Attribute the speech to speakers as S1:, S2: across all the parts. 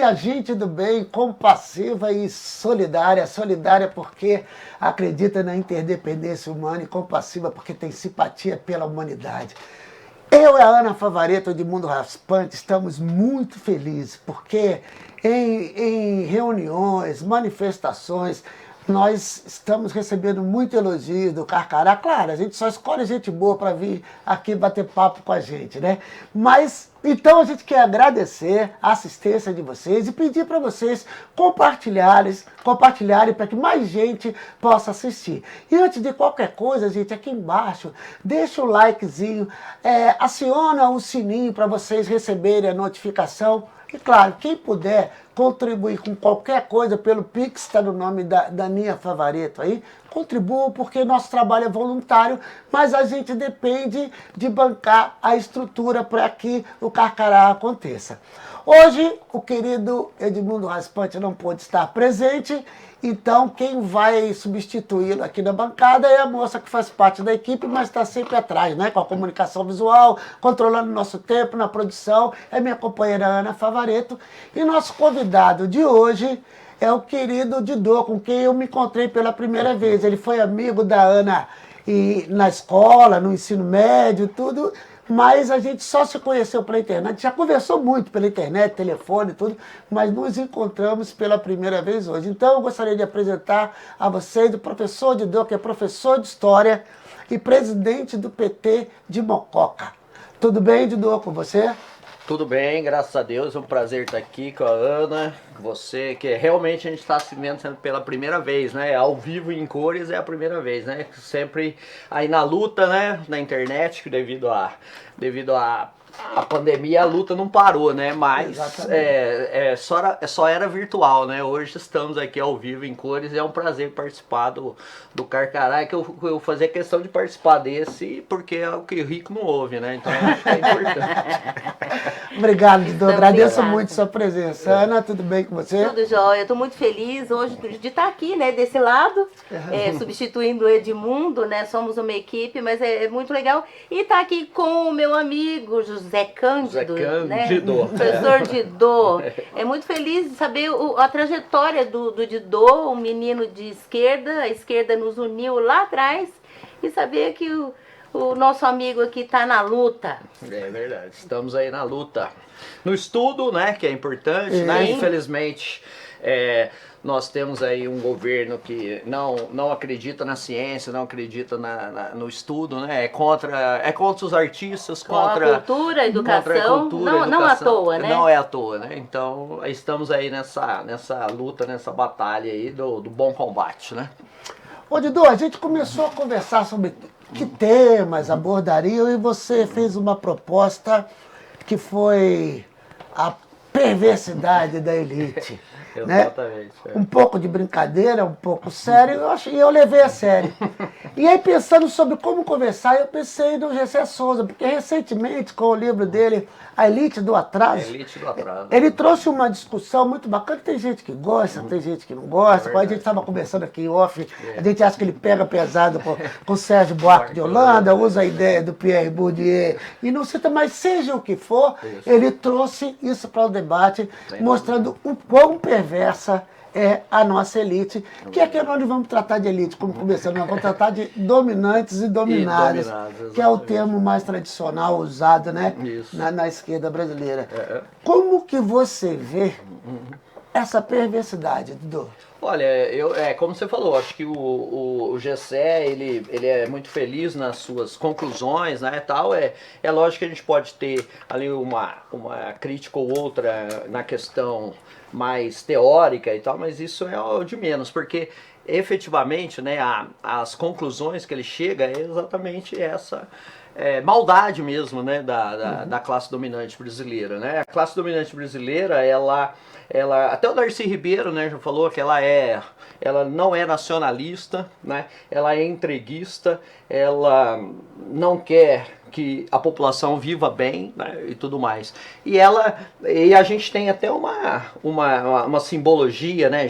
S1: a gente do bem, compassiva e solidária. Solidária porque acredita na interdependência humana e compassiva porque tem simpatia pela humanidade. Eu e a Ana Favaretto de Mundo Raspante estamos muito felizes porque em reuniões, manifestações, nós estamos recebendo muito elogio do Carcará. Claro, a gente só escolhe gente boa para vir aqui bater papo com a gente, né? Mas, então a gente quer agradecer a assistência de vocês e pedir para vocês compartilharem para que mais gente possa assistir. E antes de qualquer coisa, gente, aqui embaixo, deixa o likezinho, aciona o sininho para vocês receberem a notificação. E claro, quem puder contribuir com qualquer coisa pelo Pix, está no nome da Ninha Favaretto aí, contribuam porque nosso trabalho é voluntário, mas a gente depende de bancar a estrutura para que o Carcará aconteça. Hoje, o querido Edmundo Raspante não pôde estar presente, então quem vai substituí-lo aqui na bancada é a moça que faz parte da equipe, mas está sempre atrás, né? Com a comunicação visual, controlando o nosso tempo na produção, é minha companheira Ana Favaretto. E nosso convidado de hoje é o querido Didô, com quem eu me encontrei pela primeira vez. Ele foi amigo da Ana na escola, no ensino médio, tudo. Mas a gente só se conheceu pela internet, já conversou muito pela internet, telefone, tudo, mas nos encontramos pela primeira vez hoje. Então eu gostaria de apresentar a vocês o professor Didô, que é professor de História e presidente do PT de Mococa. Tudo bem, Didô, com você?
S2: Tudo bem, graças a Deus, é um prazer estar aqui com a Ana, com você, que realmente a gente está se vendo pela primeira vez, né? Ao vivo e em cores é a primeira vez, né? Sempre aí na luta, né? Na internet, que devido a pandemia a luta não parou, né? Mas só era virtual, né? Hoje estamos aqui ao vivo em cores e é um prazer participar do Carcará, que eu fazia questão de participar desse, porque é o que o rico não ouve, né? Então acho que é importante.
S1: Obrigado, Didô. Agradeço muito sua presença. Ana, tudo bem com você?
S3: Tudo jóia. Estou muito feliz hoje de estar aqui, né? Desse lado, substituindo o Edmundo, né? Somos uma equipe, mas é muito legal. E estar aqui com o meu amigo José Cândido, né? Professor Didô. É muito feliz de saber a trajetória do Didô, um menino de esquerda. A esquerda nos uniu lá atrás e saber que o nosso amigo aqui está na luta.
S2: É verdade, estamos aí na luta. No estudo, né, que é importante, né? Infelizmente, nós temos aí um governo que não acredita na ciência, não acredita no estudo, né? É contra os artistas, contra
S3: a cultura, a educação, não à toa, né?
S2: Não é à toa, né? Então, estamos aí nessa luta, nessa batalha aí do bom combate, né?
S1: Ô, Didô, a gente começou a conversar sobre que temas abordariam e você fez uma proposta que foi a perversidade da elite.
S2: Exatamente.
S1: Né? Um pouco de brincadeira, um pouco sério, eu levei a sério. E aí, pensando sobre como conversar, eu pensei no Gessé Souza, porque recentemente, com o livro dele, A Elite do Atraso, ele trouxe uma discussão muito bacana. Tem gente que gosta, tem gente que não gosta. Quando a gente estava conversando aqui em off, a gente acha que ele pega pesado com o Sérgio Buarque de Holanda, usa a ideia do Pierre Bourdieu, e não cita, mas seja o que for, ele trouxe isso para o debate, mostrando o quão perversa é a nossa elite, que aqui nós não vamos tratar de elite, como começamos, nós vamos tratar de dominantes e dominados, que é o termo mais tradicional usado, né, na esquerda brasileira. Como que você vê essa perversidade, Didô?
S2: Olha, como você falou, acho que o Gessé, ele é muito feliz nas suas conclusões, né, tal. É lógico que a gente pode ter ali uma crítica ou outra na questão mais teórica e tal, mas isso é o de menos, porque efetivamente, né, as conclusões que ele chega é exatamente essa maldade mesmo, né, da classe dominante brasileira, né? A classe dominante brasileira, ela até o Darcy Ribeiro, né, já falou que ela não é nacionalista, né? Ela é entreguista, ela não quer que a população viva bem, né, e tudo mais. E a gente tem até uma simbologia, né,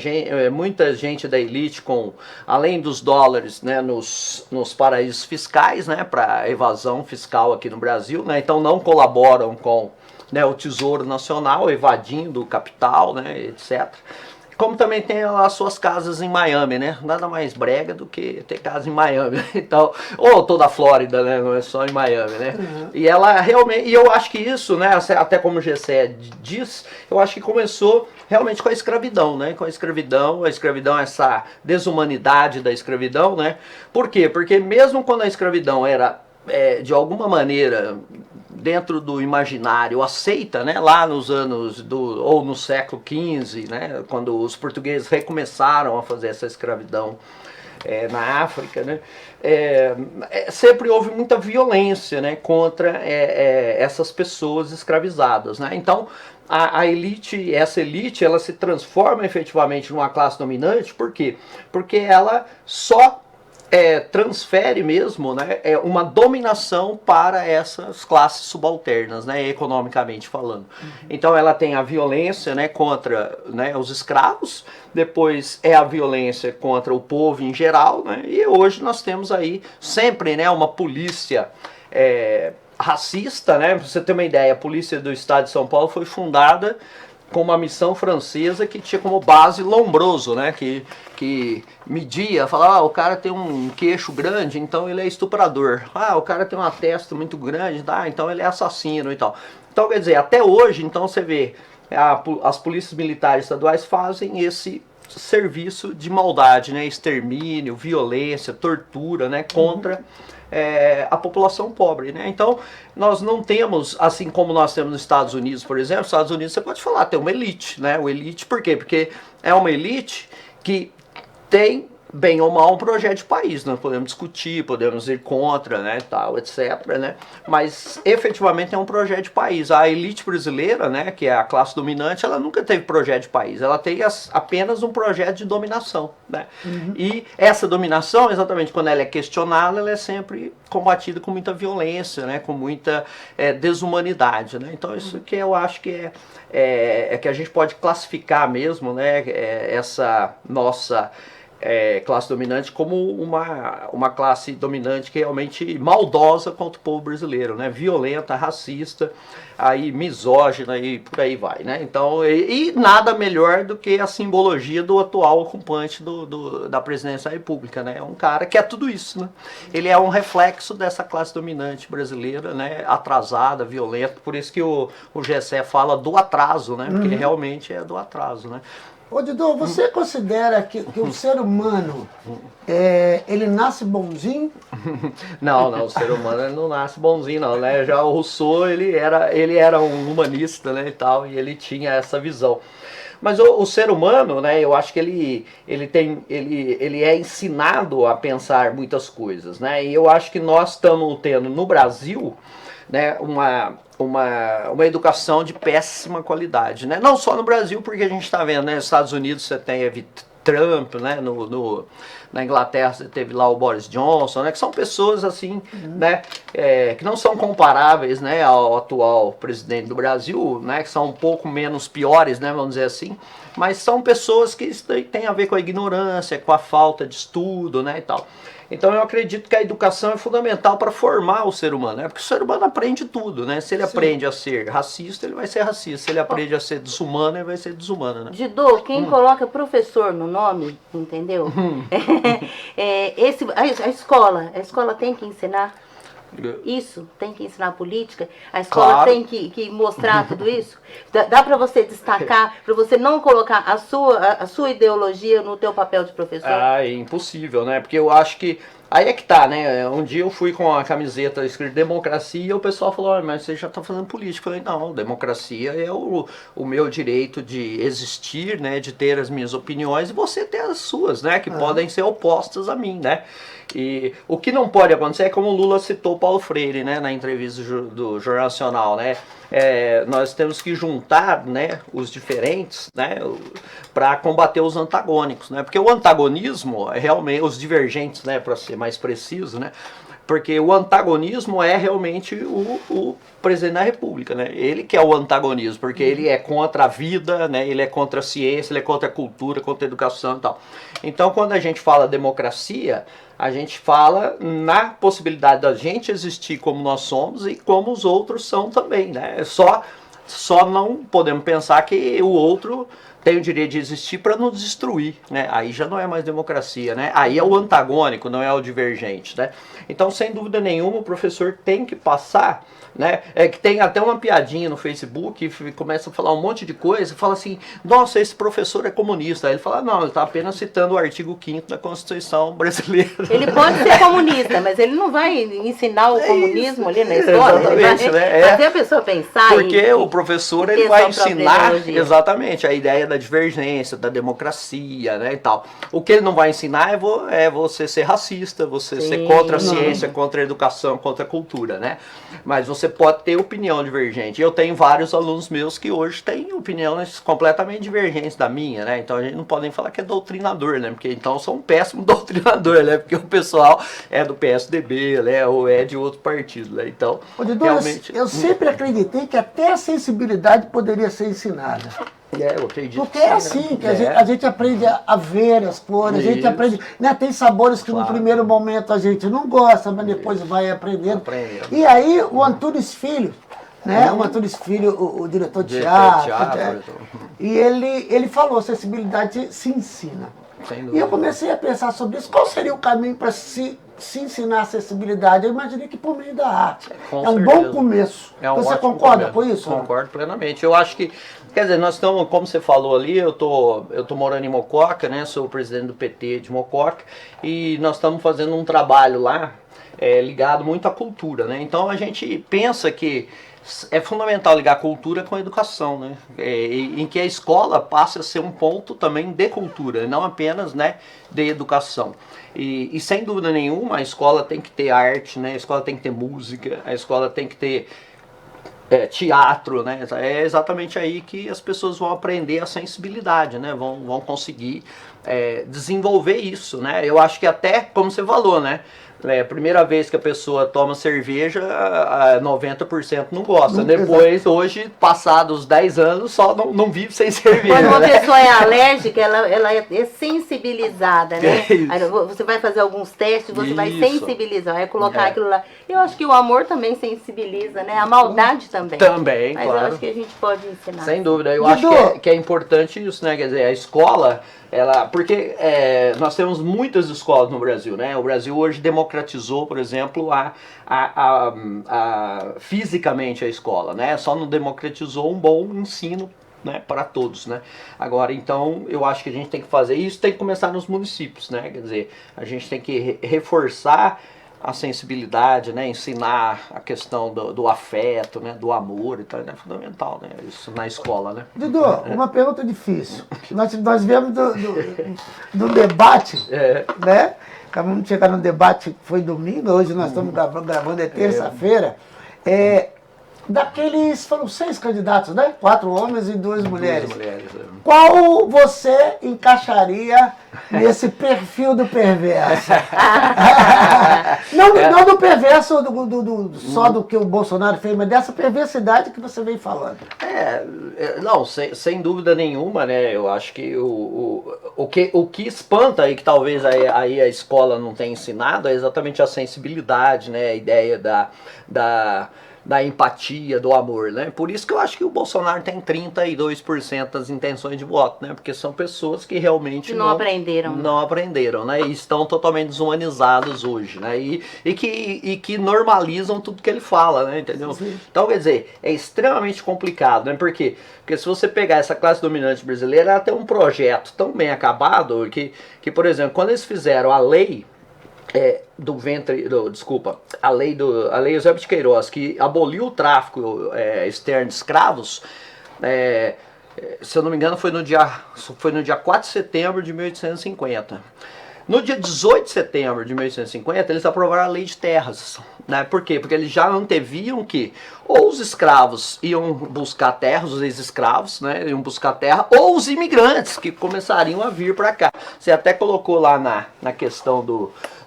S2: muita gente da elite, além dos dólares, né, nos paraísos fiscais, né, para evasão fiscal aqui no Brasil, né, então não colaboram com né, o Tesouro Nacional, evadindo o capital, né, etc. Como também tem as suas casas em Miami, né? Nada mais brega do que ter casa em Miami. Então, ou toda a Flórida, né? Não é só em Miami, né? E ela realmente, e eu acho que isso, né? Até como o Gessé diz, eu acho que começou realmente com a escravidão, né? Com a escravidão, essa desumanidade da escravidão, né? Por quê? Porque mesmo quando a escravidão era de alguma maneira dentro do imaginário aceita, né, lá nos anos ou no século XV, né, quando os portugueses recomeçaram a fazer essa escravidão na África, né, sempre houve muita violência, né, contra essas pessoas escravizadas, né. Então a elite, essa elite, ela se transforma efetivamente numa classe dominante. Por quê? Porque ela só transfere mesmo, né, uma dominação para essas classes subalternas, né, economicamente falando. Então ela tem a violência, né, contra, né, os escravos, depois a violência contra o povo em geral, né, e hoje nós temos aí sempre, né, uma polícia racista, né, para você ter uma ideia, a polícia do estado de São Paulo foi fundada com uma missão francesa que tinha como base Lombroso, né, que media, falava, o cara tem um queixo grande, então ele é estuprador. O cara tem uma testa muito grande, então ele é assassino e tal. Então, quer dizer, até hoje, então você vê, as polícias militares estaduais fazem esse serviço de maldade, né, extermínio, violência, tortura, né, contra a população pobre, né? Então, nós não temos, assim como nós temos nos Estados Unidos, por exemplo, nos Estados Unidos você pode falar, tem uma elite, né? O elite, por quê? Porque é uma elite que tem, bem ou mal, um projeto de país. Nós podemos discutir, podemos ir contra, né, tal, etc, né? Mas, efetivamente, é um projeto de país. A elite brasileira, né, que é a classe dominante, ela nunca teve projeto de país. Ela tem apenas um projeto de dominação, né? E essa dominação, exatamente, quando ela é questionada, ela é sempre combatida com muita violência, né, com muita desumanidade, né? Então, isso que eu acho que é que a gente pode classificar mesmo, né, essa nossa classe dominante como uma classe dominante que é realmente maldosa contra o povo brasileiro, né? Violenta, racista, aí misógina e por aí vai, né? Então, e nada melhor do que a simbologia do atual ocupante da presidência da República, né? É um cara que é tudo isso, né? Ele é um reflexo dessa classe dominante brasileira, né? Atrasada, violenta, por isso que o Gessé fala do atraso, né? Porque realmente é do atraso, né?
S1: Ô Didu, você considera que o ser humano, ele nasce bonzinho?
S2: Não, o ser humano ele não nasce bonzinho não, né? Já o Rousseau, ele era um humanista, né, e tal, e ele tinha essa visão. Mas o ser humano, né, eu acho que ele é ensinado a pensar muitas coisas, né? E eu acho que nós estamos tendo no Brasil, né, uma educação de péssima qualidade, né? Não só no Brasil, porque a gente está vendo, né, nos Estados Unidos você tem Trump, né, na Inglaterra você teve lá o Boris Johnson, né, que são pessoas assim, né, que não são comparáveis, né, ao atual presidente do Brasil, né, que são um pouco menos piores, né, vamos dizer assim, mas são pessoas que têm a ver com a ignorância, com a falta de estudo, né, e tal. Então eu acredito que a educação é fundamental para formar o ser humano, né? Porque o ser humano aprende tudo, né? Se ele aprende a ser racista, ele vai ser racista. Se ele aprende a ser desumano, ele vai ser desumano, né?
S3: Didu, quem coloca professor no nome, entendeu? A escola tem que ensinar isso, tem que ensinar política, a escola
S2: Claro.
S3: tem que mostrar tudo isso. Dá para você destacar, para você não colocar a sua ideologia no teu papel de professor?
S2: É impossível, né? Porque eu acho que aí é que tá, né? Um dia eu fui com a camiseta escrita democracia e o pessoal falou, mas você já tá fazendo política. Eu falei, não, democracia é o meu direito de existir, né? De ter as minhas opiniões e você ter as suas, né? Que podem ser opostas a mim, né? E o que não pode acontecer é como o Lula citou Paulo Freire, né? Na entrevista do Jornal Nacional, né? Nós temos que juntar, né, os diferentes, né, para combater os antagônicos, né, porque o antagonismo é realmente os divergentes, né, para ser mais preciso, né, porque o antagonismo é realmente o presidente da República, né? Ele que é o antagonismo, porque ele é contra a vida, né? Ele é contra a ciência, ele é contra a cultura, contra a educação e tal. Então, quando a gente fala democracia, a gente fala na possibilidade da gente existir como nós somos e como os outros são também, né? Só só não podemos pensar que o outro tem o direito de existir para nos destruir, né? Aí já não é mais democracia, né? Aí é o antagônico, não é o divergente, né? Então, sem dúvida nenhuma, o professor tem que passar, né? É que tem até uma piadinha no Facebook, e começa a falar um monte de coisa, fala assim, nossa, esse professor é comunista. Aí ele fala, não, ele está apenas citando o artigo 5º da Constituição brasileira.
S3: Ele pode ser comunista, mas ele não vai ensinar o comunismo ali na escola.
S2: Exatamente,
S3: ele vai
S2: né?
S3: fazer a pessoa pensar.
S2: Porque o professor ele vai ensinar exatamente a ideia da divergência, da democracia, né, e tal. O que ele não vai ensinar é você ser racista, você ser contra a ciência, contra a educação, contra a cultura, né? Mas você pode ter opinião divergente. Eu tenho vários alunos meus que hoje têm opiniões completamente divergentes da minha, né? Então a gente não pode nem falar que é doutrinador, né? Porque então eu sou um péssimo doutrinador, né? Porque o pessoal é do PSDB, né? Ou é de outro partido, né? Então, realmente...
S1: Eu sempre acreditei que até a sensibilidade poderia ser ensinada.
S2: Eu acredito.
S1: Porque é assim que a gente aprende a ver as cores, a gente aprende. Né, tem sabores que no primeiro momento a gente não gosta, mas depois vai aprendendo. E aí o Antunes Filho, né? O Antunes Filho, o diretor de teatro, e ele falou, sensibilidade se ensina. E eu comecei a pensar sobre isso, qual seria o caminho para se ensinar acessibilidade? Eu imaginei que por meio da arte. É um bom começo. Você concorda com isso?
S2: Concordo plenamente. Eu acho que, quer dizer, nós estamos, como você falou ali, eu tô morando em Mococa, né? Sou o presidente do PT de Mococa, e nós estamos fazendo um trabalho lá ligado muito à cultura, né? Então a gente pensa que é fundamental ligar a cultura com a educação, né? Em que a escola passe a ser um ponto também de cultura, não apenas, né, de educação. E sem dúvida nenhuma a escola tem que ter arte, né? A escola tem que ter música, a escola tem que ter teatro, né? É exatamente aí que as pessoas vão aprender a sensibilidade, né? Vão conseguir desenvolver isso, né? Eu acho que até, como você falou, né? Primeira vez que a pessoa toma cerveja, 90% não gosta. Depois, hoje, passados 10 anos, só não vive sem cerveja.
S3: Quando uma pessoa é alérgica, ela é sensibilizada, né? Aí você vai fazer alguns testes, você vai sensibilizar, vai colocar aquilo lá. Eu acho que o amor também sensibiliza, né? A maldade também.
S2: Também,
S3: mas
S2: claro.
S3: Eu acho que a gente pode ensinar.
S2: Sem dúvida. Eu acho que é importante isso, né? Quer dizer, a escola... porque nós temos muitas escolas no Brasil, né? O Brasil hoje democratizou, por exemplo, fisicamente a escola, né? Só não democratizou um bom ensino, né, para todos, né? Agora, então, eu acho que a gente tem que fazer isso, tem que começar nos municípios, né? Quer dizer, a gente tem que reforçar a sensibilidade, né, ensinar a questão do afeto, né, do amor, então é fundamental, né, isso na escola, né.
S1: Dudu, uma pergunta difícil. Nós viemos do debate, né? Acabamos de chegar no debate, foi domingo, hoje nós estamos gravando, é terça-feira. Daqueles, foram 6 candidatos, né? 4 homens e 2 mulheres. Qual você encaixaria nesse perfil do perverso? Não do perverso só do que o Bolsonaro fez, mas dessa perversidade que você vem falando.
S2: Não, sem dúvida nenhuma, né? Eu acho que o que espanta e que talvez aí a escola não tenha ensinado é exatamente a sensibilidade, né? A ideia da empatia, do amor, né? Por isso que eu acho que o Bolsonaro tem 32% das intenções de voto, né? Porque são pessoas que realmente
S3: não aprenderam.
S2: Não aprenderam, né? E estão totalmente desumanizados hoje, né? E que normalizam tudo que ele fala, né? Entendeu? Sim. Então, quer dizer, é extremamente complicado, né? Por quê? Porque se você pegar essa classe dominante brasileira, ela tem um projeto tão bem acabado que, por exemplo, quando eles fizeram a lei a lei Eusébio de Queiroz, que aboliu o tráfico externo de escravos, se eu não me engano foi no dia 4 de setembro de 1850. No dia 18 de setembro de 1850, eles aprovaram a lei de terras, né? Por quê? Porque eles já anteviam que ou os escravos iam buscar terras, os ex-escravos, né, iam buscar terra, ou os imigrantes que começariam a vir para cá. Você até colocou lá na questão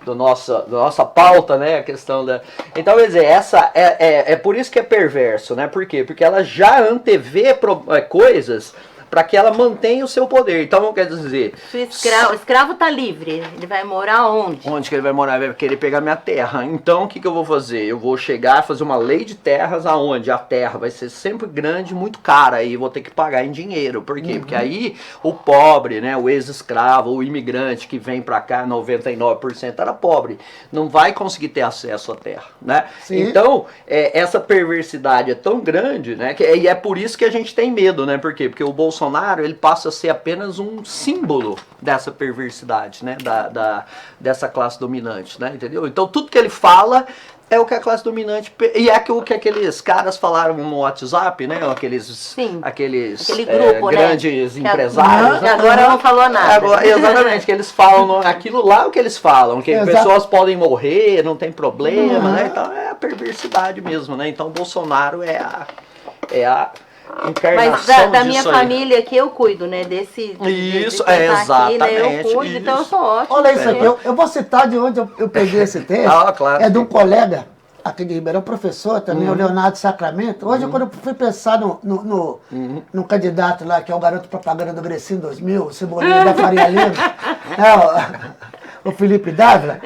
S2: da nossa pauta, né, a questão da... Então, quer dizer, essa é por isso que é perverso, né? Por quê? Porque ela já antevê coisas para que ela mantenha o seu poder. Então, quer dizer...
S3: O escravo está livre, ele vai morar onde?
S2: Onde que ele vai morar? Ele vai querer pegar minha terra. Então, o que eu vou fazer? Eu vou chegar a fazer uma lei de terras aonde a terra vai ser sempre grande, muito cara, e vou ter que pagar em dinheiro. Por quê? Porque aí o pobre, né, o ex-escravo, o imigrante que vem para cá, 99% era pobre, não vai conseguir ter acesso à terra, né?
S1: Sim.
S2: Então, essa perversidade é tão grande, né, e é por isso que a gente tem medo, né? Por quê? Porque o Bolsonaro, ele passa a ser apenas um símbolo dessa perversidade, né, dessa classe dominante, né, entendeu? Então, tudo que ele fala é o que a classe dominante... E é o que aqueles caras falaram no WhatsApp, né? Aquele grupo, grandes empresários.
S3: Né? Agora não falou nada.
S2: Agora, exatamente, que eles falam aquilo lá, o que eles falam, que pessoas podem morrer, não tem problema, né? Então é a perversidade mesmo, né? Então o Bolsonaro é a encarnação
S3: Mas da minha família aqui eu cuido, né?
S2: Isso, exatamente.
S3: Aqui, né? Eu cuido, então eu sou ótimo.
S1: Olha isso aqui, eu vou citar de onde eu peguei esse texto.
S2: Claro.
S1: É de um colega aqui de Ribeirão, professor também, o Leonardo Sacramento. Hoje, quando eu fui pensar no candidato lá, que é o garoto propaganda do Grecinho 2000, o Cebolinha da Faria Lima, o Felipe Dávila.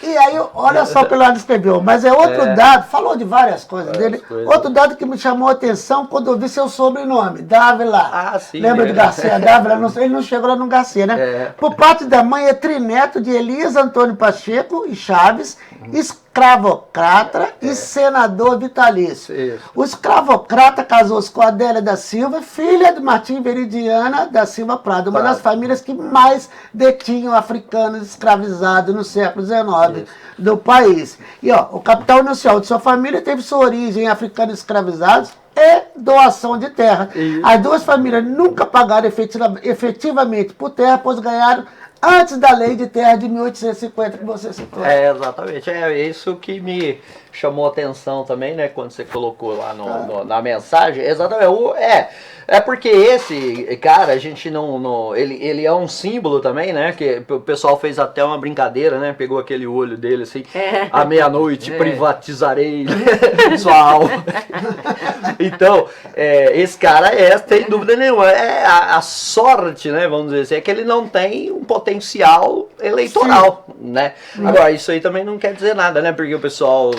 S1: E aí, olha só o que o Leonardo escreveu, mas é outro dado, falou de várias coisas dele. Outro dado que me chamou a atenção quando eu vi seu sobrenome, Dávila.
S2: Sim.
S1: Lembra de Garcia Dávila? Ele não chegou lá no Garcia, né? Por parte da mãe, é trineto de Elias Antônio Pacheco e Chaves, escravocrata e senador vitalício.
S2: Isso.
S1: O escravocrata casou-se com Adélia da Silva, filha de Martim Veridiana da Silva Prado, uma das famílias que mais detinham africanos escravizados no século XIX do país. E o capital inicial de sua família teve sua origem em africanos escravizados e doação de terra. As duas famílias nunca pagaram efetivamente por terra, pois ganharam antes da lei de terra de 1850 que você citou.
S2: Exatamente. É isso que me chamou a atenção também, né? Quando você colocou lá na mensagem. Exatamente. É porque esse cara, a gente ele é um símbolo também, né? Que o pessoal fez até uma brincadeira, né? Pegou aquele olho dele assim, à meia-noite privatizarei sua alma. Então, esse cara sem dúvida nenhuma, a sorte, né? Vamos dizer assim, é que ele não tem um potencial eleitoral, né? Agora, isso aí também não quer dizer nada, né? Porque o pessoal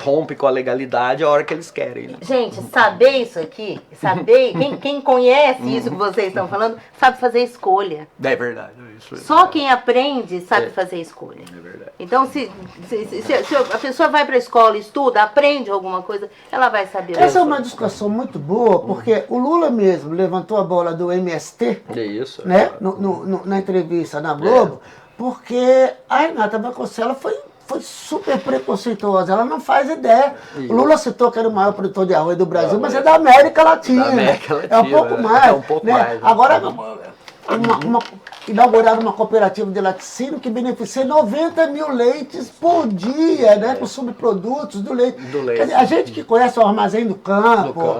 S2: rompe com a legalidade a hora que eles querem, né?
S3: Gente, saber isso aqui, quem conhece isso que vocês estão falando, sabe fazer escolha.
S2: É verdade.
S3: Só quem aprende sabe fazer escolha.
S2: É verdade.
S3: Então, se a pessoa vai para a escola, estuda, aprende alguma coisa, ela vai saber.
S1: Essa é uma discussão muito boa, porque o Lula mesmo levantou a bola do MST, né? Na entrevista na Globo, porque a Renata Vasconcelos foi super preconceituosa, ela não faz ideia. O Lula citou que era o maior produtor de arroz do Brasil, mas é da América Latina. É um pouco mais.
S2: É um pouco mais.
S1: Agora, inauguraram uma cooperativa de laticínio que beneficia 90 mil leites por dia, né? Com subprodutos do leite. Quer dizer, a gente que conhece o Armazém do Campo,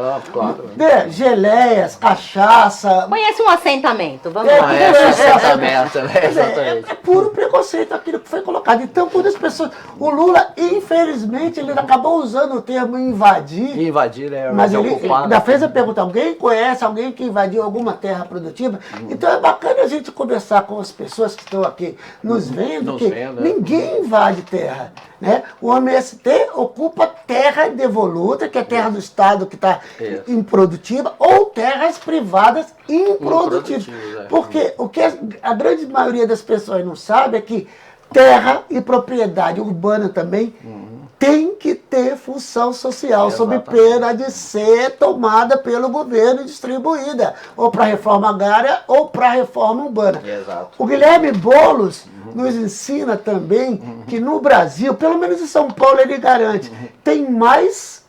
S1: né? Geleias, cachaça.
S3: Conhece um assentamento, vamos lá.
S2: Assentamento, né? Exatamente.
S1: É puro preconceito aquilo que foi colocado. Então, quando as pessoas. O Lula, infelizmente, ele acabou usando o termo invadir.
S2: Invadir, né?
S1: Mas ele ainda fez a pergunta: alguém conhece alguém que invadiu alguma terra produtiva? Então é bacana a gente conversar com as pessoas que estão aqui nos vendo, ninguém invade terra. Né? O MST ocupa terra devoluta, que é terra do Estado que está improdutiva, ou terras privadas improdutivas. Porque o que a grande maioria das pessoas não sabe é que terra e propriedade urbana também tem que ter função social, sob pena de ser tomada pelo governo e distribuída, ou para reforma agrária ou para reforma urbana. O Guilherme Boulos nos ensina também que no Brasil, pelo menos em São Paulo ele garante, tem mais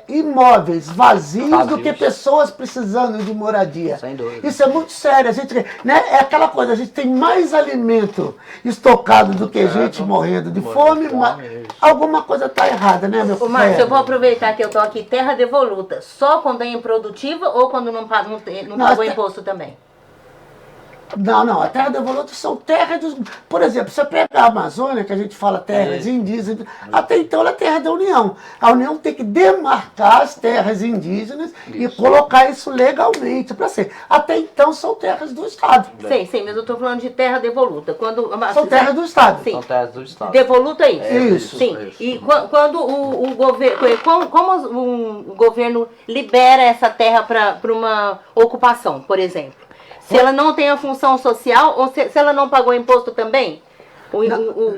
S1: imóveis vazios do que pessoas precisando de moradia.
S2: Sem dúvida.
S1: Isso é muito sério. A gente, né, é aquela coisa, a gente tem mais alimento estocado do que gente morrendo de fome. Alguma coisa está errada, né, meu filho?
S3: Márcio, eu vou aproveitar que eu estou aqui, terra devoluta, só quando é improdutiva ou quando não pagou imposto também?
S1: Não, a terra devoluta são terras dos... Por exemplo, se você pega a Amazônia, que a gente fala terras indígenas, até então ela é terra da União. A União tem que demarcar as terras indígenas e colocar isso legalmente para ser. Até então são terras do Estado.
S3: Sim, mas eu estou falando de terra devoluta.
S1: São terras do Estado.
S3: Sim.
S2: São terras do Estado.
S3: Devoluta é isso.
S1: Isso.
S3: Sim. E quando o governo, como o governo libera essa terra para uma ocupação, por exemplo? Se ela não tem a função social ou se ela não pagou imposto também?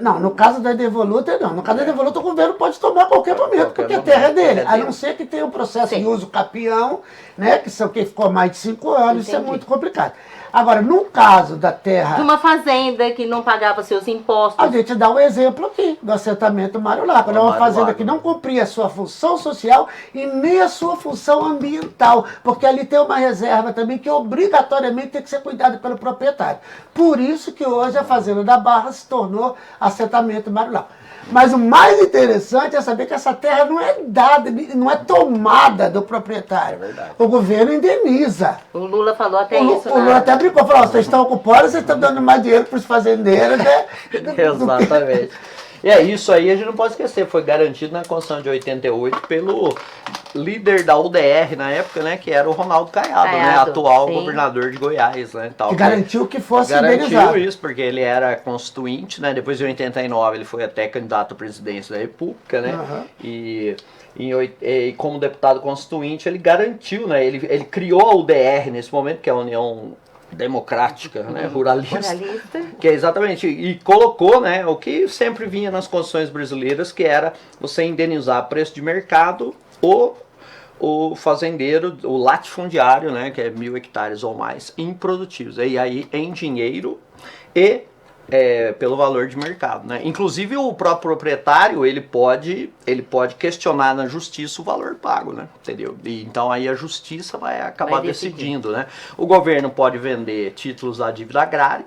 S1: Não, no caso da devoluta, não. No caso da devoluta, o governo pode tomar a qualquer momento, porque a terra é dele. A não ser que tenha um processo de uso capião, né? Que são quem ficou mais de 5 anos, isso é muito complicado. Agora, no caso da terra...
S3: De uma fazenda que não pagava seus impostos.
S1: A gente dá um exemplo aqui, do assentamento Mário Lago. É uma fazenda que não cumpria a sua função social e nem a sua função ambiental, porque ali tem uma reserva também que obrigatoriamente tem que ser cuidada pelo proprietário. Por isso que hoje a fazenda da Barra se tornou assentamento Mário Lago. Mas o mais interessante é saber que essa terra não é dada, não é tomada do proprietário.
S2: É verdade.
S1: O governo indeniza.
S3: O Lula falou até isso.
S1: O Lula até brincou, falou, vocês estão ocupando, vocês estão dando mais dinheiro para os fazendeiros, né?
S2: Exatamente. E é isso aí, a gente não pode esquecer, foi garantido na Constituição de 88 pelo líder da UDR na época, né, que era o Ronaldo Caiado, né, atual governador de Goiás, né, tal.
S1: Que garantiu que fosse indenizado.
S2: Garantiu isso, porque ele era constituinte, né, depois de 89 ele foi até candidato à presidência da República, né, e como deputado constituinte ele garantiu, né, ele criou a UDR nesse momento, que é a União Democrática, né, ruralista, que é exatamente, e colocou, né, o que sempre vinha nas constituições brasileiras, que era você indenizar a preço de mercado o fazendeiro, o latifundiário, né, que é 1.000 hectares ou mais, improdutivos, e aí em dinheiro e pelo valor de mercado, né? Inclusive o próprio proprietário ele pode questionar na justiça o valor pago, né? Entendeu? E, então aí a justiça vai acabar decidindo, né? O governo pode vender títulos da dívida agrária,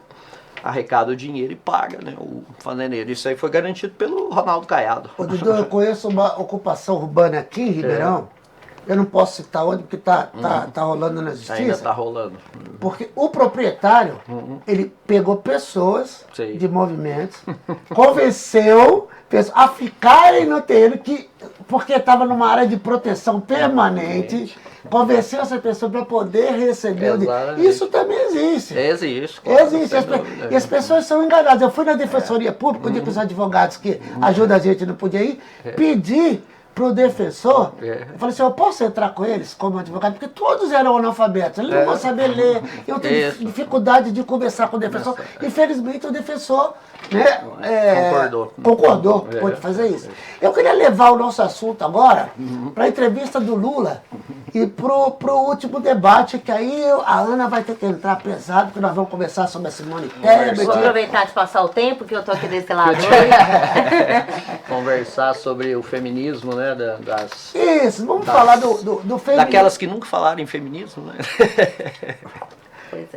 S2: arrecada o dinheiro e paga, né? O fazendeiro. Isso aí foi garantido pelo Ronaldo Caiado.
S1: Ô, Dudu, eu conheço uma ocupação urbana aqui em Ribeirão. Eu não posso citar onde, porque tá rolando na justiça.
S2: Ainda tá rolando.
S1: Porque o proprietário, ele pegou pessoas de movimentos, convenceu a ficarem no terreno, porque estava numa área de proteção permanente, convenceu essa pessoa para poder receber o dinheiro. Isso também existe.
S2: Existe. Claro,
S1: existe. E as pessoas são enganadas. Eu fui na Defensoria Pública, o dia que os advogados que ajudam a gente não podiam ir, pedir pro defensor, eu falei assim, eu posso entrar com eles como advogado? Porque todos eram analfabetos, eles não vão saber ler, eu tenho dificuldade de conversar com o defensor. Infelizmente o defensor concordou, pode fazer isso. Eu queria levar o nosso assunto agora para a entrevista do Lula e pro último debate, que aí a Ana vai ter que entrar pesado, porque nós vamos conversar sobre a Simone Tebet.
S3: Vou aproveitar de passar o tempo, que eu tô aqui desse lado.
S2: Conversar sobre o feminismo, né?
S1: Isso, vamos falar do feminismo.
S2: Daquelas que nunca falaram em feminismo, né?
S3: Pois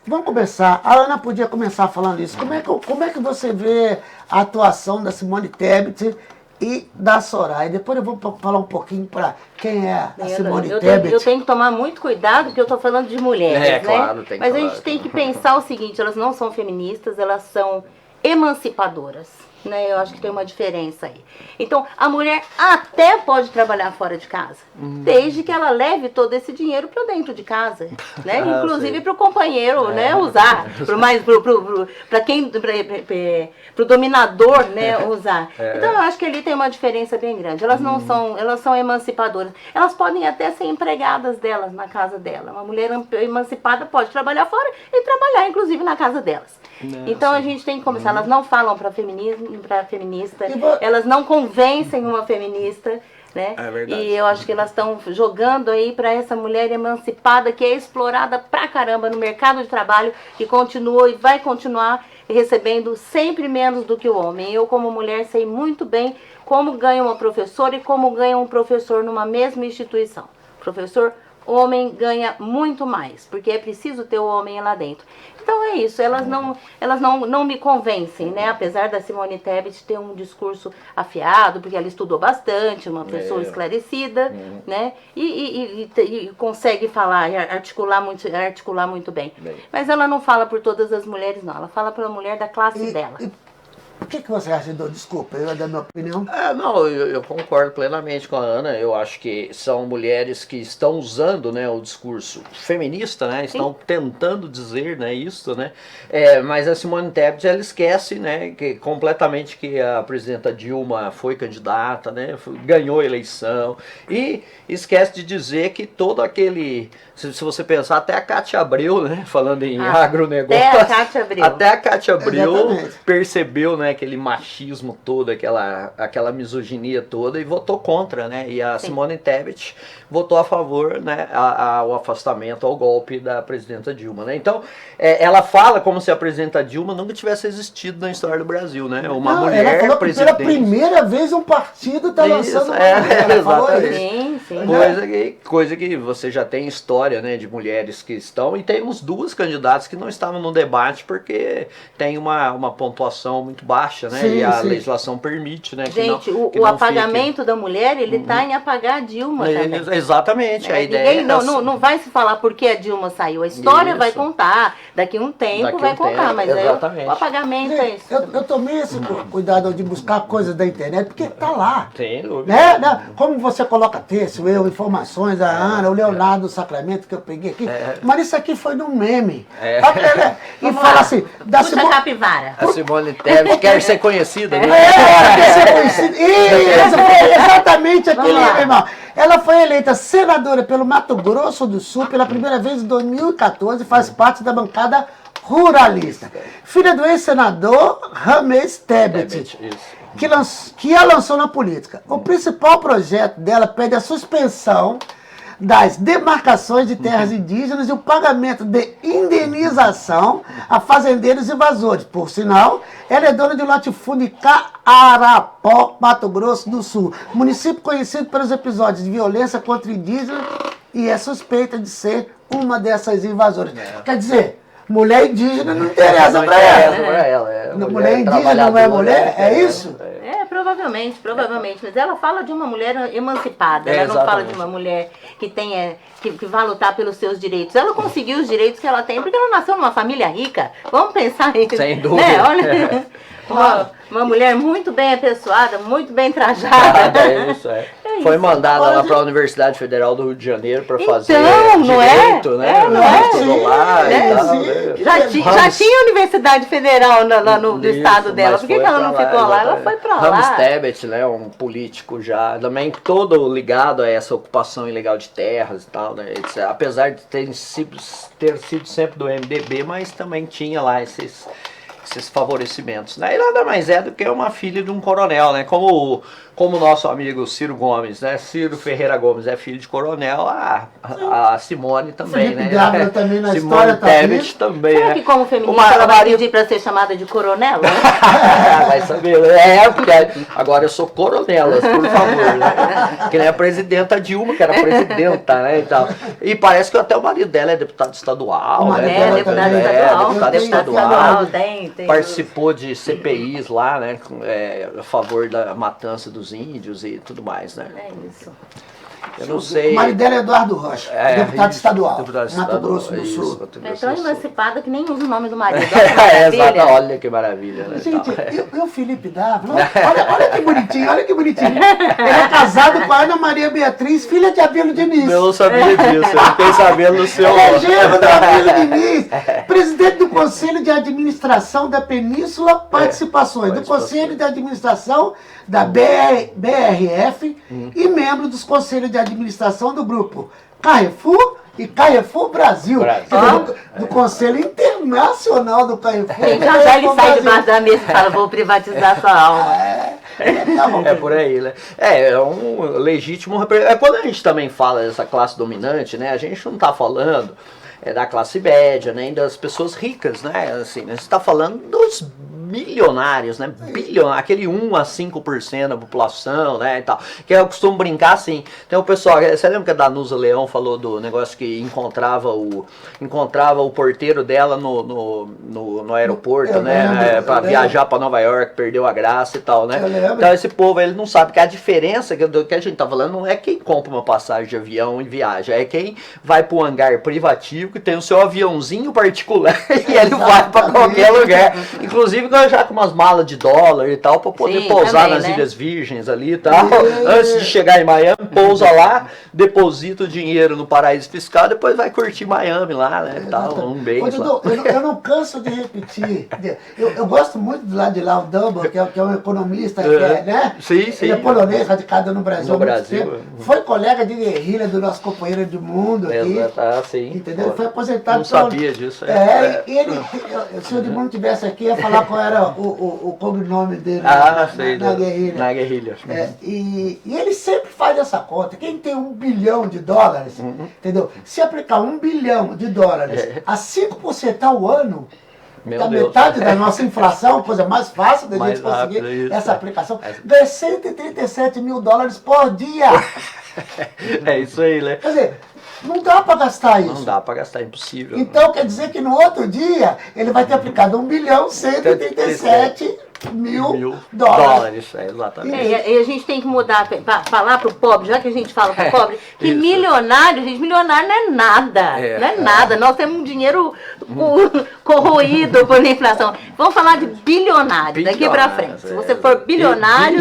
S1: vamos começar. A Ana podia começar falando isso. Como é que você vê a atuação da Simone Tebet e da Soraya? Depois eu vou falar um pouquinho para quem é a Simone Tebet.
S3: Eu tenho que tomar muito cuidado, porque eu estou falando de mulheres, né?
S2: Claro, tem que
S3: Mas a gente tem que pensar o seguinte, elas não são feministas, elas são emancipadoras. Né? Eu acho que tem uma diferença aí. Então, a mulher até pode trabalhar fora de casa, desde que ela leve todo esse dinheiro para dentro de casa, né? Inclusive para o companheiro, né, usar, para o dominador, né, usar. Então, eu acho que ali tem uma diferença bem grande. Elas não são, elas são emancipadoras. Elas podem até ser empregadas delas na casa dela. Uma mulher emancipada pode trabalhar fora e trabalhar, inclusive, na casa delas. Então a gente tem que começar. Elas não falam para feminista, elas não convencem uma feminista, né?
S2: É verdade.
S3: E eu acho que elas estão jogando aí para essa mulher emancipada que é explorada pra caramba no mercado de trabalho, que continua e vai continuar recebendo sempre menos do que o homem. Eu, como mulher, sei muito bem como ganha uma professora e como ganha um professor numa mesma instituição. Professor homem ganha muito mais, porque é preciso ter o homem lá dentro. Então é isso, elas não me convencem, né? Apesar da Simone Tebet ter um discurso afiado, porque ela estudou bastante, uma pessoa esclarecida, né? E consegue falar, e articular muito bem. Mas ela não fala por todas as mulheres, não. Ela fala pela mulher da classe dela.
S1: O que você acha, Dô? Desculpa, eu ia dar minha opinião.
S2: Não, eu concordo plenamente com a Ana. Eu acho que são mulheres que estão usando, né, o discurso feminista, né, estão tentando dizer, né, isso, né. Mas a Simone Tebet, ela esquece, né, completamente que a presidenta Dilma foi candidata, né, ganhou a eleição, e esquece de dizer que todo aquele, se você pensar, até a Cátia Abreu, né, falando em agronegócio, até a Cátia Abreu percebeu, né, aquele machismo todo, aquela misoginia toda, e votou contra, né? E a Simone Tebet votou a favor, né, ao afastamento, ao golpe da presidenta Dilma, né? Então, ela fala como se a presidenta Dilma nunca tivesse existido na história do Brasil, né? Uma mulher
S1: ela falou
S2: presidente.
S1: Que pela primeira vez um partido está lançando uma mulher.
S2: Exatamente. Coisa que você já tem história, né, de mulheres que estão, e temos duas candidatas que não estavam no debate porque tem uma pontuação muito baixa, né? E a legislação permite, né?
S3: Gente, o apagamento da mulher, ele está em apagar a Dilma também.
S2: Exatamente, a ideia
S3: não vai se falar porque a Dilma saiu. A história vai contar, daqui um tempo vai contar, mas o apagamento é isso.
S1: Eu tomei esse cuidado de buscar coisas da internet, porque tá lá.
S2: Sem dúvida.
S1: Né? Como você coloca texto, informações, a Ana, o Leonardo Sacramento que eu peguei aqui, mas isso aqui foi num meme. E fala assim,
S3: capivara.
S2: A Simone Tebet quer ser conhecida, né?
S1: Quer ser conhecida. Isso foi exatamente aquele, irmão. Ela foi eleita senadora pelo Mato Grosso do Sul pela primeira vez em 2014 e faz parte da bancada ruralista. Filha do ex-senador Ramês Tebet, que a lançou na política. O principal projeto dela pede a suspensão das demarcações de terras indígenas e o pagamento de indenização a fazendeiros invasores. Por sinal, ela é dona de um latifúndio em Carapó, Mato Grosso do Sul, município conhecido pelos episódios de violência contra indígenas, e é suspeita de ser uma dessas invasoras. Quer dizer, mulher indígena não interessa para ela. Mulher indígena não é mulher? É isso?
S3: Provavelmente. Mas ela fala de uma mulher emancipada. Ela não fala de uma mulher que vai lutar pelos seus direitos. Ela conseguiu os direitos que ela tem porque ela nasceu numa família rica. Vamos pensar nisso.
S2: Sem dúvida.
S3: Né? Olha, uma mulher muito bem apessoada, muito bem trajada.
S2: Foi mandada lá para a Universidade Federal do Rio de Janeiro para fazer
S3: direito,
S2: né?
S3: Já tinha a Universidade Federal no estado dela. Por que ela não ficou lá? Ela foi para lá.
S2: Ramês Tebet, né, um político já, também todo ligado a essa ocupação ilegal de terras e tal, né, etc. Apesar de ter sido sempre do MDB, mas também tinha lá esses favorecimentos, né? E nada mais é do que uma filha de um coronel, né? Como o nosso amigo Ciro Gomes, né? Ciro Ferreira Gomes é filho de coronel, a Simone também,
S1: Felipe
S2: né?
S1: Gávea também na
S2: Simone
S1: história
S2: Tebet também,
S3: será
S2: né?
S3: que como feminista ela vai pedir para ser chamada de coronel?
S2: Vai saber, porque agora eu sou coronelas, por favor, né? Que nem a presidenta Dilma, que era presidenta, né, e tal. E parece que até o marido dela é deputado estadual, né? Deputado estadual,
S3: tem.
S2: Participou de CPIs lá, né, a favor da matança dos índios e tudo mais, né?
S3: É isso.
S2: Eu não sei.
S1: O marido dela é Eduardo Rocha, deputado estadual, Mato Grosso do Sul.
S3: É tão emancipada que nem usa o nome do marido.
S2: Exato, olha que maravilha. Né,
S1: gente, e o Felipe Dávila, olha que bonitinho, Ele é casado com a Ana Maria Beatriz, filha de Abílio Diniz.
S2: Eu não sabia disso, eu fiquei sabendo no seu...
S1: Ele é genro do Abílio Diniz, presidente do Conselho de Administração da Península Participações, do Conselho de Administração da BRF e membro dos Conselhos de Administração do Grupo Carrefour e Carrefour Brasil. Do Conselho Internacional do Carrefour.
S3: Já ele sai debaixo da mesa e fala, vou privatizar sua alma.
S2: É por aí, né? É um legítimo... Quando a gente também fala dessa classe dominante, né? A gente não está falando da classe média, nem das pessoas ricas, né? Assim, a gente está falando dos milionários, né? Aquele 1 a 5% da população, né? E tal. Que eu costumo brincar assim. Tem o pessoal, você lembra que a Danusa Leão falou do negócio que encontrava o porteiro dela no aeroporto, né? Para viajar para Nova York, perdeu a graça e tal, né? Então esse povo, ele não sabe que a diferença do que a gente tá falando não é quem compra uma passagem de avião e viaja, é quem vai para o hangar privativo, que tem o seu aviãozinho particular e ele vai para qualquer lugar. Inclusive já com umas malas de dólar e tal, para poder pousar nas Ilhas Virgens ali e tal. Antes de chegar em Miami, pousa lá, deposita o dinheiro no paraíso fiscal, depois vai curtir Miami lá, né? Tal, um beijo.
S1: Eu não canso de repetir. Eu gosto muito do lado de lá, o Dumbo, que é um economista, né?
S2: Sim, sim.
S1: Ele é polonês, radicado no Brasil.
S2: No Brasil.
S1: Foi colega de guerrilha do nosso companheiro Edmundo aqui.
S2: Sim.
S1: Entendeu? Ele foi aposentado.
S2: Não sabia disso.
S1: E ele, se o Edmundo estivesse aqui, ia falar qual era o cognome dele
S2: sei,
S1: na guerrilha.
S2: Na guerrilha.
S1: E ele sempre faz essa conta. Quem tem $1 bilhão, entendeu? Se aplicar $1 bilhão a 5% ao ano, a metade da nossa inflação, coisa mais fácil da gente conseguir essa aplicação, ganha $137 mil por dia.
S2: É isso aí, né?
S1: Quer dizer, não dá para gastar isso.
S2: Não dá para gastar, é impossível.
S1: Então quer dizer que no outro dia ele vai ter aplicado $1 bilhão, 137 mil dólares.
S2: Exatamente.
S3: E a gente tem que mudar, falar pro pobre, já que a gente fala pro pobre, que milionário não é nada. Não é nada. Nós temos um dinheiro corroído por inflação. Vamos falar de bilionário daqui pra frente. Se você for bilionário,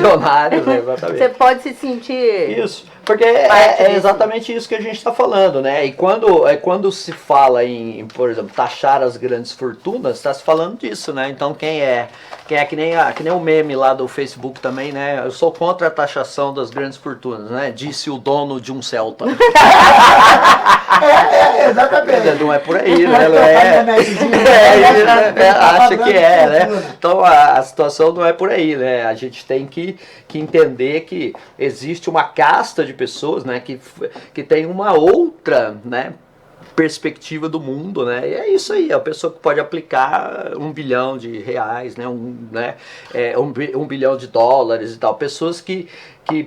S3: você pode se sentir...
S2: Isso. Porque é exatamente isso que a gente está falando, né? E quando se fala em, por exemplo, taxar as grandes fortunas, está se falando disso, né? Então quem é que nem o meme lá do Facebook também, né? Eu sou contra a taxação das grandes fortunas, né? Disse o dono de um Celta.
S1: Exatamente.
S2: Não é por aí, né? Acha que né? Então a situação não é por aí, né? A gente tem que entender que existe uma casta de pessoas, né, que tem uma outra, né, perspectiva do mundo, né, e é isso aí, é a pessoa que pode aplicar $1 bilhão, né, $1 bilhão e tal, pessoas que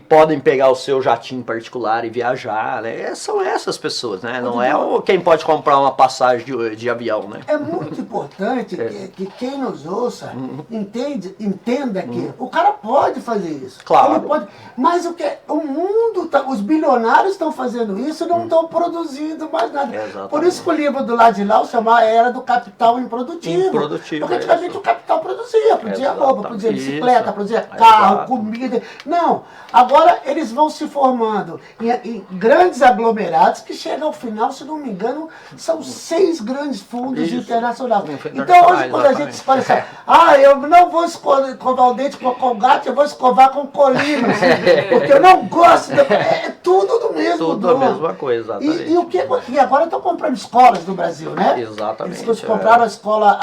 S2: podem pegar o seu jatinho particular e viajar, né? São essas pessoas, né? Não é quem pode comprar uma passagem de avião, né?
S1: É muito importante que quem nos ouça entenda que o cara pode fazer isso.
S2: Claro.
S1: Ele pode, mas o mundo, os bilionários estão fazendo isso e não estão produzindo mais nada.
S2: Exatamente.
S1: Por isso que o livro do lado de lá o chama Era do Capital Improdutivo. Porque antigamente o capital produzia roupa, produzia bicicleta, produzia carro, comida. Não. Agora eles vão se formando em grandes aglomerados que chegam ao final, se não me engano, são 6 grandes fundos internacionais. Então hoje quando a gente escolhe assim, eu não vou escovar o dente com Colgate, eu vou escovar com Colino, porque eu não gosto, é tudo do mesmo.
S2: Tudo a mesma coisa, exatamente.
S1: E agora estão comprando escolas no Brasil, né?
S2: Exatamente.
S1: Eles compraram a escola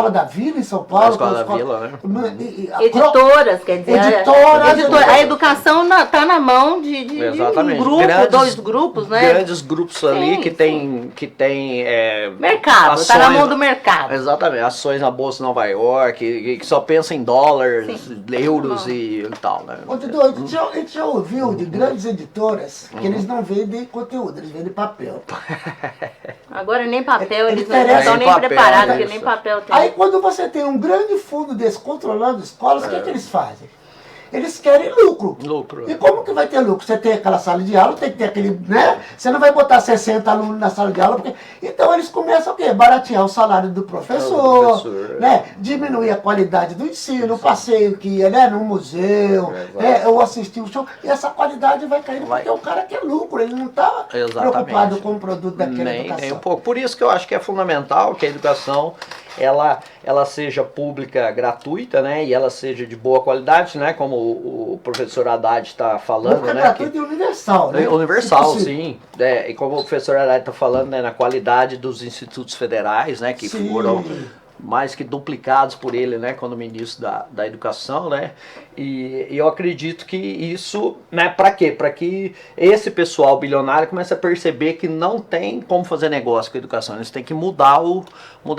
S1: da Vila em São Paulo.
S2: A escola da Vila, né?
S3: Editoras, quer dizer. A educação está na mão de um grupo, 2 grupos, né?
S2: Grandes grupos ali que tem
S3: mercado, está na mão do mercado.
S2: Exatamente, ações na Bolsa de Nova York, que só pensa em dólares, euros e tal, né?
S1: Ô, Dudu, a gente já ouviu de grandes editoras que eles não vendem conteúdo, eles vendem papel.
S3: Agora nem papel, eles não estão nem preparados, porque nem papel tem.
S1: Aí quando você tem um grande fundo desse controlando escolas, o que eles fazem? Eles querem lucro. E como que vai ter lucro? Você tem aquela sala de aula, tem que ter aquele, né? Você não vai botar 60 alunos na sala de aula, porque... Então eles começam o quê? Baratear o salário do professor, né? Diminuir a qualidade do ensino, o passeio que ia, né? No museu, ou assistir o show, e essa qualidade vai caindo, porque o cara quer lucro, ele não está preocupado com o produto daquela educação.
S2: Nem um pouco. Por isso que eu acho que é fundamental que a educação ela seja pública, gratuita, né? E ela seja de boa qualidade, né? Como o professor Haddad está falando,
S1: pública,
S2: né?
S1: Gratuita e universal, né?
S2: Universal, sim. E como o professor Haddad está falando, né? Na qualidade dos institutos federais, né? Que foram mais que duplicados por ele, né, quando ministro da Educação, né, e eu acredito que isso, né, para quê? Para que esse pessoal bilionário comece a perceber que não tem como fazer negócio com a educação, eles têm que mudar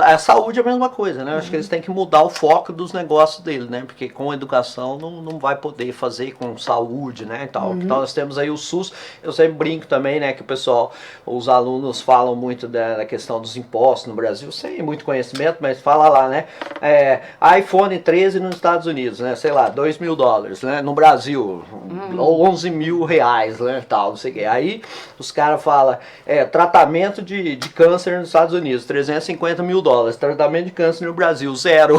S2: a saúde é a mesma coisa, né, acho que eles têm que mudar o foco dos negócios dele, né, porque com a educação não vai poder fazer com saúde, né, e tal. Então nós temos aí o SUS, eu sempre brinco também, né, que o pessoal, os alunos falam muito da questão dos impostos no Brasil, sem muito conhecimento, mas fala lá, né, iPhone 13 nos Estados Unidos, né, sei lá, $2.000, né, no Brasil, ou R$11.000, né, tal, não sei o que. Aí os caras falam, tratamento de câncer nos Estados Unidos, $350 mil, tratamento de câncer no Brasil, zero.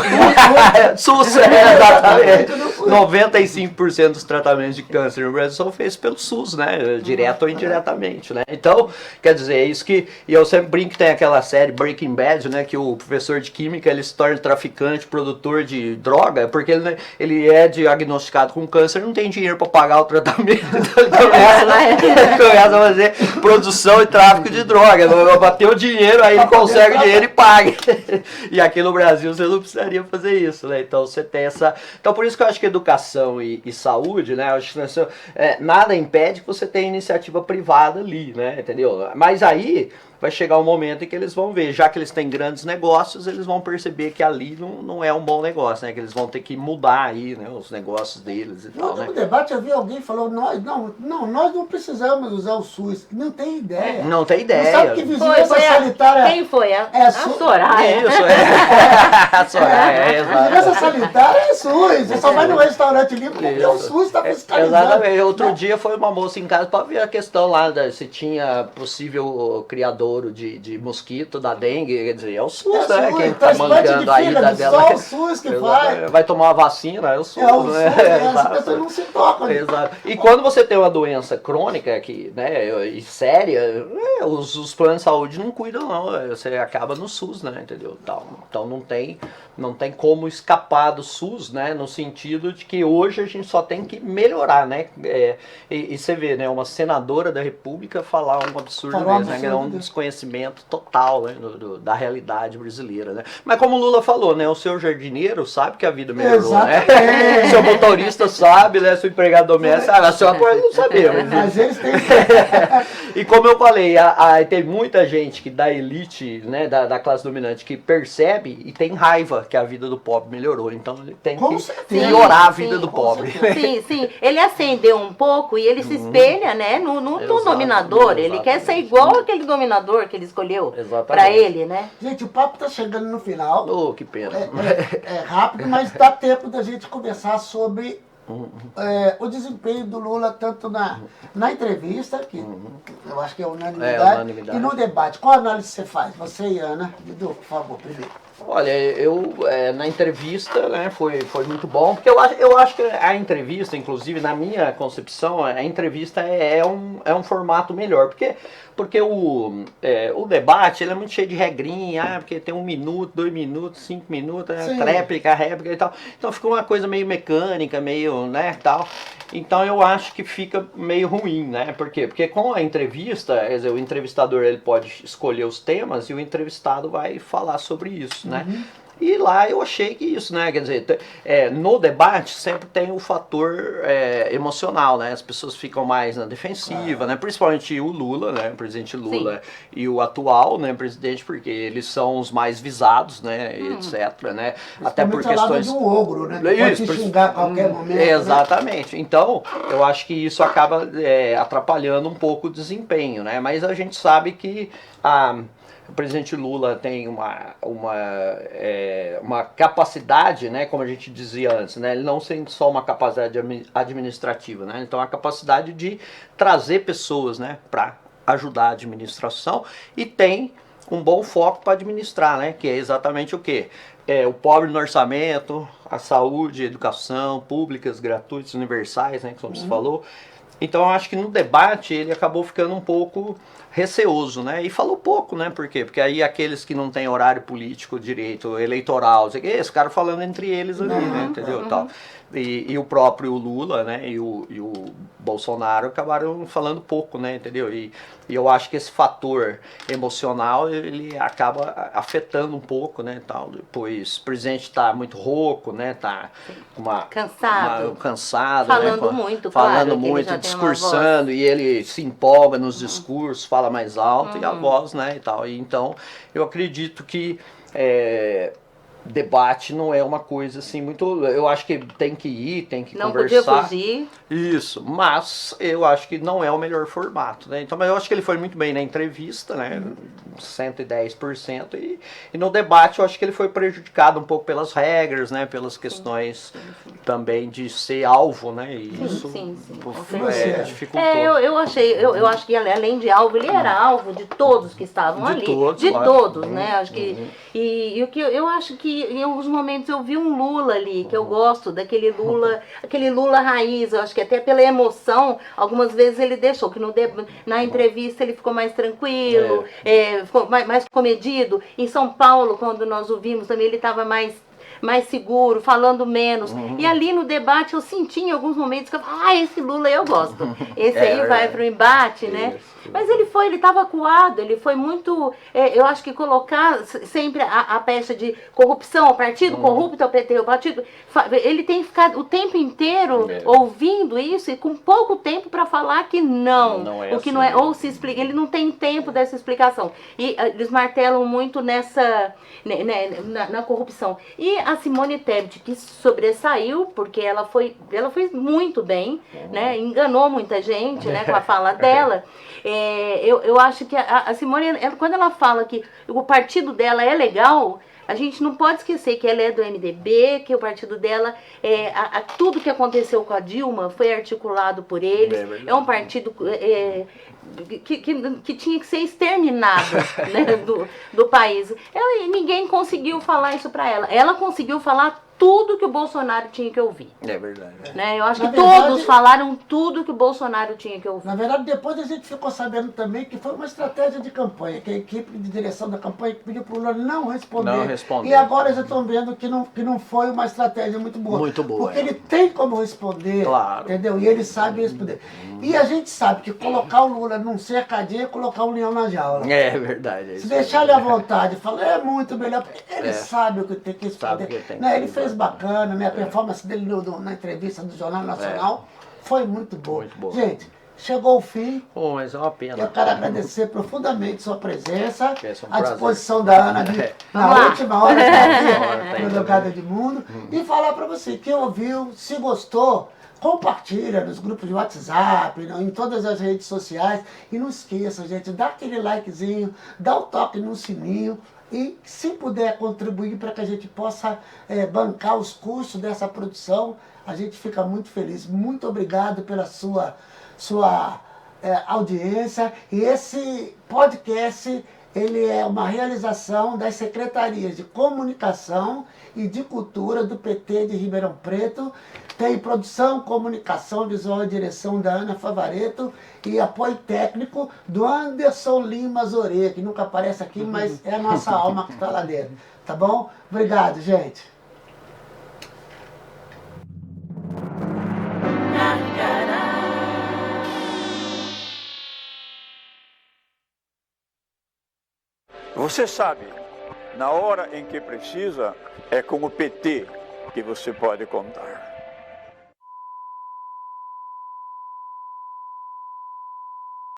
S2: SUS, exatamente. 95% dos tratamentos de câncer no Brasil são feitos pelo SUS, né, direto ou indiretamente, né. Então, quer dizer, é isso que, e eu sempre brinco que tem aquela série Breaking Bad, né, que o professor de química, ele se torna traficante, produtor de droga, porque ele é diagnosticado com câncer, não tem dinheiro para pagar o tratamento, então ele começa a fazer produção e tráfico de droga, para ter o dinheiro, aí ele consegue o dinheiro e paga. E aqui no Brasil você não precisaria fazer isso, né, então você tem essa... Então por isso que eu acho que educação e saúde, né, eu acho que nada impede que você tenha iniciativa privada ali, né, entendeu? Mas aí vai chegar um momento em que eles vão ver, já que eles têm grandes negócios, eles vão perceber que ali não é um bom negócio, né? Que eles vão ter que mudar aí, né, os negócios deles e tal, né?
S1: No debate eu vi alguém falou, nós não precisamos usar o SUS, não tem ideia.
S2: Não tem ideia.
S1: Não sabe que vizinhança sanitária...
S3: Quem foi?
S1: A
S3: Soraya.
S2: Isso, a Soraya,
S1: vizinhança sanitária é SUS, você só vai no restaurante limpo porque o SUS está fiscalizando.
S2: Exatamente. Outro dia foi uma moça em casa para ver a questão lá, se tinha possível criador de mosquito, da dengue, quer dizer, é o SUS, né? Quem tá mancando a ida dela.
S1: Só o SUS que faz.
S2: Vai tomar uma vacina, é o SUS,
S1: né? Essa
S2: Exato.
S1: pessoa não se toca.
S2: Exato. E quando você tem uma doença crônica que, né, e séria, os planos de saúde não cuidam, não. Você acaba no SUS, né? Entendeu? Então não tem como escapar do SUS, né? No sentido de que hoje a gente só tem que melhorar, né? E você vê, né? Uma senadora da República falar um absurdo mesmo, né? É um desconhecimento total, né, da realidade brasileira, né? Mas como o Lula falou, né? O seu jardineiro sabe que a vida melhorou, né? O seu motorista sabe, né? Seu empregado doméstico sabe, a senhora pode não saber,
S1: mas eles têm...
S2: E como eu falei, tem muita gente que da elite, né, da classe dominante, que percebe e tem raiva que a vida do pobre melhorou. Então ele tem que melhorar a vida do pobre.
S3: Sim. Ele acendeu um pouco e ele se espelha, né, no dominador. Ele quer ser igual aquele dominador que ele escolheu para ele, né?
S1: Gente, o papo tá chegando no final.
S2: Oh, que pena.
S1: É rápido, mas dá tempo da gente conversar sobre o desempenho do Lula, tanto na entrevista, que eu acho que é unanimidade, e no debate. Qual análise você faz? Você e Ana, Edu, por favor, primeiro.
S2: Olha, eu na entrevista, né, foi muito bom, porque eu acho que a entrevista, inclusive na minha concepção, a entrevista é um formato melhor, porque o debate ele é muito cheio de regrinha, porque tem 1 minuto, 2 minutos, 5 minutos, réplica e tal, então fica uma coisa meio mecânica, meio, né, tal. Então eu acho que fica meio ruim, né? Por quê? Porque com a entrevista, quer dizer, o entrevistador ele pode escolher os temas e o entrevistado vai falar sobre isso, né? E lá eu achei que isso, né? Quer dizer, no debate sempre tem o fator emocional, né? As pessoas ficam mais na defensiva, né? Principalmente o Lula, né? O presidente Lula e o atual, né, presidente, porque eles são os mais visados, né? Etc, né? Até por questões...
S1: de um ogro, né? Que pode xingar a qualquer momento.
S2: Exatamente. Né? Então, eu acho que isso acaba atrapalhando um pouco o desempenho, né? Mas a gente sabe que o presidente Lula tem uma capacidade, né, como a gente dizia antes, né, ele não tem só uma capacidade administrativa, né, então a capacidade de trazer pessoas, né, para ajudar a administração e tem um bom foco para administrar, né, que é exatamente o quê? O pobre no orçamento, a saúde, a educação públicas, gratuitas, universais, né, como você falou. Então eu acho que no debate ele acabou ficando um pouco receoso, né? E falou pouco, né? Por quê? Porque aí aqueles que não têm horário político, direito eleitoral, esse cara falando entre eles ali, né? Entendeu? Tal. E o próprio Lula, né? E o Bolsonaro acabaram falando pouco, né, entendeu? E eu acho que esse fator emocional, ele acaba afetando um pouco, né, tal. Depois o presidente tá muito rouco, né, tá cansado,
S3: falando
S2: né,
S3: muito,
S2: falando
S3: claro,
S2: muito, discursando, e ele se empolga nos discursos, fala mais alto, e a voz, né, e tal. E então, eu acredito que debate não é uma coisa assim muito. Eu acho que tem que ir, tem que
S3: não
S2: conversar.
S3: Não podia fugir.
S2: Isso, mas eu acho que não é o melhor formato, né? Então, mas eu acho que ele foi muito bem na entrevista, né? 110%. E no debate eu acho que ele foi prejudicado um pouco pelas regras, né? Pelas questões também de ser alvo, né? E isso dificultou.
S3: Eu acho que além de alvo, ele era alvo de todos que estavam ali. De todos, né? Acho que. E o que eu acho que em alguns momentos eu vi um Lula ali, que eu gosto daquele Lula, aquele Lula raiz, eu acho que até pela emoção, algumas vezes ele deixou, que na entrevista ele ficou mais tranquilo, ficou mais comedido. Em São Paulo, quando nós o vimos também, ele estava mais seguro, falando menos. E ali no debate eu senti em alguns momentos que eu falei, esse Lula eu gosto. Esse aí vai para o embate, né? Mas ele estava acuado, ele foi muito. Eu acho que colocar sempre a pecha de corrupção, o partido corrupto, o PT, o partido. Ele tem ficado o tempo inteiro ouvindo isso e com pouco tempo para falar que não. O que não é, ou se explica, ele não tem tempo dessa explicação. E eles martelam muito na corrupção. E a Simone Tebet, que sobressaiu, porque ela foi muito bem, né? Enganou muita gente, né, com a fala dela. Eu acho que a Simone, quando ela fala que o partido dela é legal, a gente não pode esquecer que ela é do MDB, que o partido dela, tudo que aconteceu com a Dilma foi articulado por eles. É um partido que tinha que ser exterminado, né, do país. Ninguém conseguiu falar isso para ela. Ela conseguiu falar tudo que o Bolsonaro tinha que ouvir.
S2: É verdade.
S3: Né? Eu acho que todos falaram tudo que o Bolsonaro tinha que ouvir.
S1: Na verdade, depois a gente ficou sabendo também que foi uma estratégia de campanha, que a equipe de direção da campanha pediu para o Lula não responder. E agora já estão vendo que não foi uma estratégia muito boa.
S2: Muito boa.
S1: Porque ele tem como responder, entendeu? E ele sabe responder. E a gente sabe que colocar o Lula num cercadinho é colocar o leão na jaula.
S2: É verdade.
S1: Se deixar ele à vontade, falar, é muito melhor, porque ele sabe o que tem que responder. Ele fez bacana, né? A performance dele na entrevista do Jornal Nacional foi muito boa. Gente, chegou o fim.
S2: Mas é uma pena.
S1: Eu quero agradecer profundamente sua presença, à disposição da Ana na última hora no Jogada de Mundo, e falar para você que ouviu, se gostou, compartilha nos grupos de WhatsApp, em todas as redes sociais, e não esqueça, gente, dá aquele likezinho, dá o toque no sininho, e se puder contribuir para que a gente possa bancar os custos dessa produção, a gente fica muito feliz. Muito obrigado pela sua audiência. E esse podcast, ele é uma realização das Secretarias de Comunicação e de Cultura do PT de Ribeirão Preto. Tem produção, comunicação visual e direção da Ana Favaretto e apoio técnico do Anderson Lima Zorê, que nunca aparece aqui, mas é a nossa alma que está lá dentro. Tá bom? Obrigado, gente.
S4: Você sabe, na hora em que precisa, é com o PT que você pode contar.